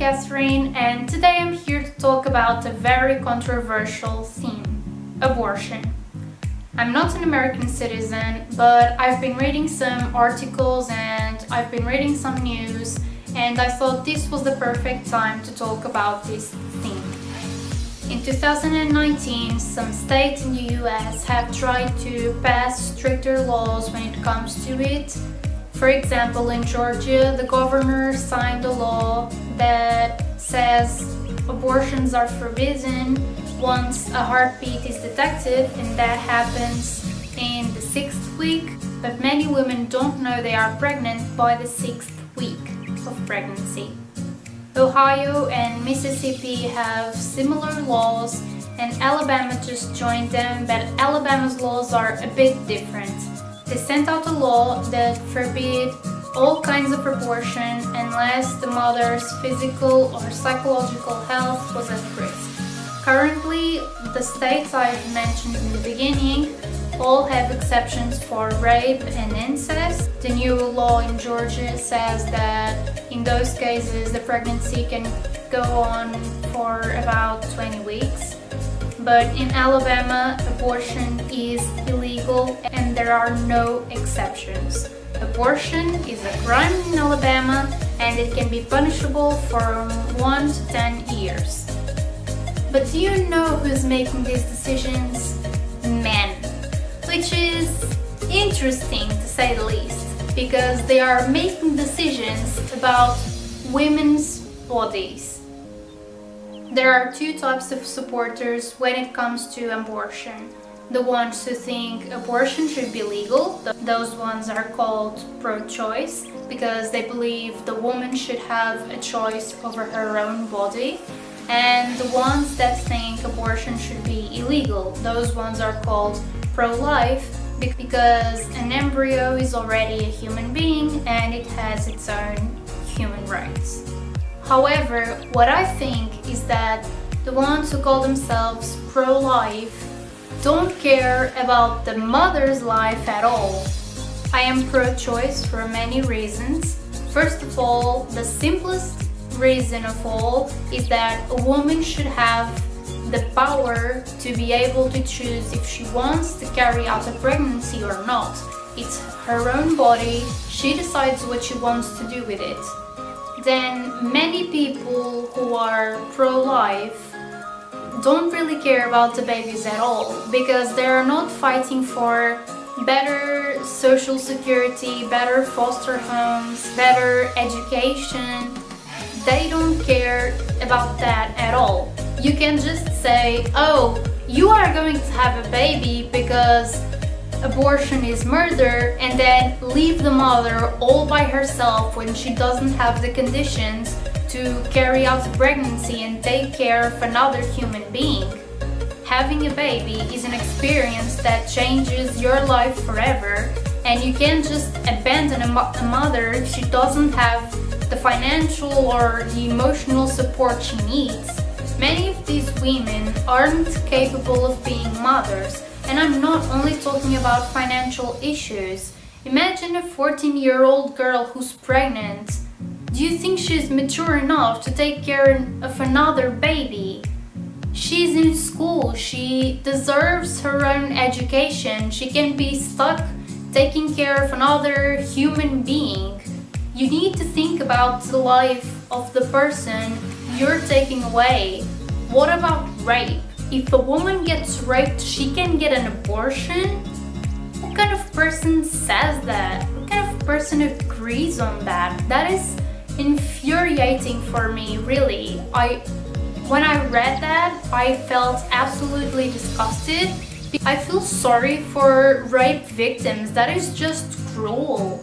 Catherine, and today I'm here to talk about a very controversial theme: abortion. I'm not an American citizen, but I've been reading some articles and I've been reading some news, and I thought this was the perfect time to talk about this theme. In 2019, some states in the US have tried to pass stricter laws when it comes to it. For example, in Georgia, the governor signed a law that says abortions are forbidden once a heartbeat is detected, and that happens in the 6th week. But many women don't know they are pregnant by the 6th week of pregnancy. Ohio and Mississippi have similar laws, and Alabama just joined them, but Alabama's laws are a bit different. They sent out a law that forbid all kinds of abortion unless the mother's physical or psychological health was at risk. Currently, the states I've mentioned in the beginning all have exceptions for rape and incest. The new law in Georgia says that in those cases the pregnancy can go on for about 20 weeks. But in Alabama, abortion is illegal and there are no exceptions. Abortion is a crime in Alabama and it can be punishable from 1 to 10 years. But do you know who's making these decisions? Men. Which is interesting to say the least, because they are making decisions about women's bodies. There are two types of supporters when it comes to abortion. The ones who think abortion should be legal, those ones are called pro-choice because they believe the woman should have a choice over her own body. And the ones that think abortion should be illegal, those ones are called pro-life because an embryo is already a human being and it has its own human rights. However, what I think is that the ones who call themselves pro-life don't care about the mother's life at all. I am pro-choice for many reasons. First of all, the simplest reason of all is that a woman should have the power to be able to choose if she wants to carry out a pregnancy or not. It's her own body, she decides what she wants to do with it. Then many people who are pro-life don't really care about the babies at all because they are not fighting for better social security, better foster homes, better education. They don't care about that at all. You can just say, oh, you are going to have a baby because abortion is murder, and then leave the mother all by herself when she doesn't have the conditions to carry out a pregnancy and take care of another human being. Having a baby is an experience that changes your life forever, and you can't just abandon a mother if she doesn't have the financial or the emotional support she needs. Many of these women aren't capable of being mothers, and I'm not only talking about financial issues. Imagine a 14-year-old girl who's pregnant. Do you think she's mature enough to take care of another baby? She's in school, she deserves her own education, she can be stuck taking care of another human being. You need to think about the life of the person you're taking away. What about rape? If a woman gets raped, she can get an abortion? What kind of person says that? What kind of person agrees on that? That is infuriating for me, really. When I read that, I felt absolutely disgusted. I feel sorry for rape victims. That is just cruel.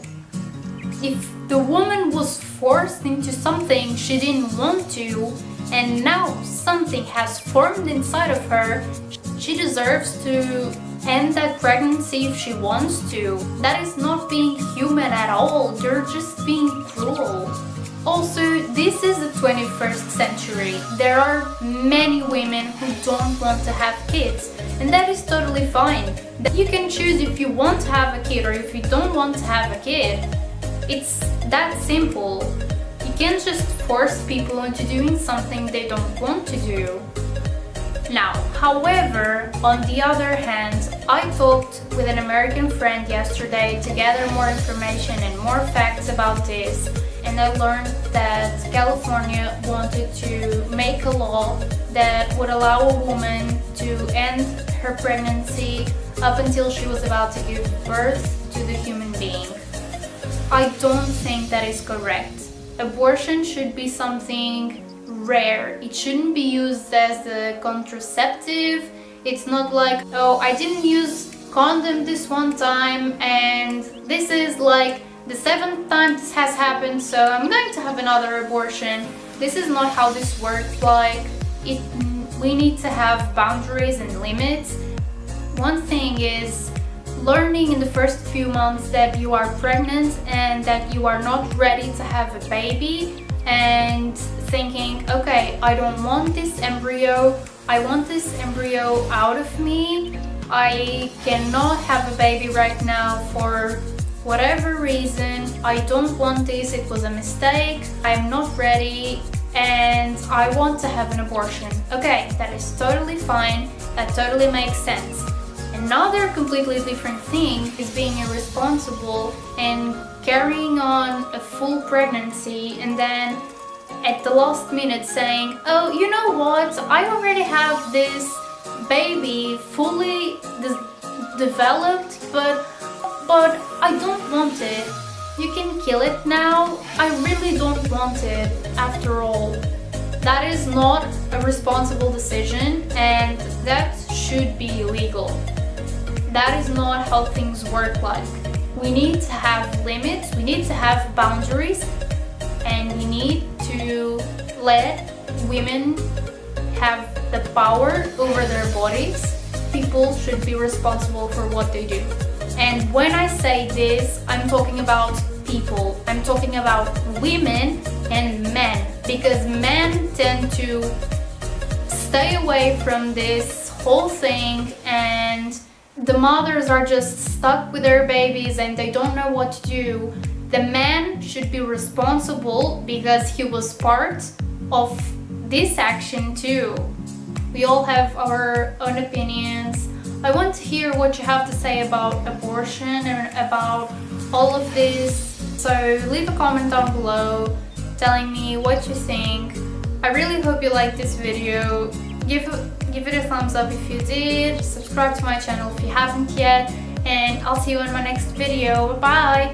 If the woman was forced into something she didn't want to, and now something has formed inside of her, she deserves to end that pregnancy if she wants to. That is not being human at all. You're just being cruel. Also, this is the 21st century. There are many women who don't want to have kids, and that is totally fine. You can choose if you want to have a kid or if you don't want to have a kid. It's that simple. You can't just force people into doing something they don't want to do. Now, however, on the other hand, I talked with an American friend yesterday to gather more information and more facts about this, and I learned that California wanted to make a law that would allow a woman to end her pregnancy up until she was about to give birth to the human being. I don't think that is correct. Abortion should be something rare. It shouldn't be used as a contraceptive. It's not like, oh, I didn't use condom this one time and this is like the 7th time this has happened, so I'm going to have another abortion. This is not how this works. Like, we need to have boundaries and limits. One thing is learning in the first few months that you are pregnant and that you are not ready to have a baby, and thinking, okay, I don't want this embryo, I want this embryo out of me, I cannot have a baby right now for whatever reason, I don't want this, it was a mistake, I'm not ready, and I want to have an abortion. Okay, that is totally fine, that totally makes sense. Another completely different thing is being irresponsible and carrying on a full pregnancy and then at the last minute saying, oh, you know what, I already have this baby fully developed, but I don't want it. You can kill it now. I really don't want it after all. That is not a responsible decision and that should be illegal. That is not how things work like. We need to have limits, we need to have boundaries, and we need to let women have the power over their bodies. People should be responsible for what they do. And when I say this, I'm talking about people. I'm talking about women and men, because men tend to stay away from this whole thing and the mothers are just stuck with their babies and they don't know what to do. The man should be responsible because he was part of this action too. We all have our own opinions. I want to hear what you have to say about abortion and about all of this. So leave a comment down below telling me what you think. I really hope you liked this video. Give it a thumbs up if you did, subscribe to my channel if you haven't yet, and I'll see you in my next video. Bye!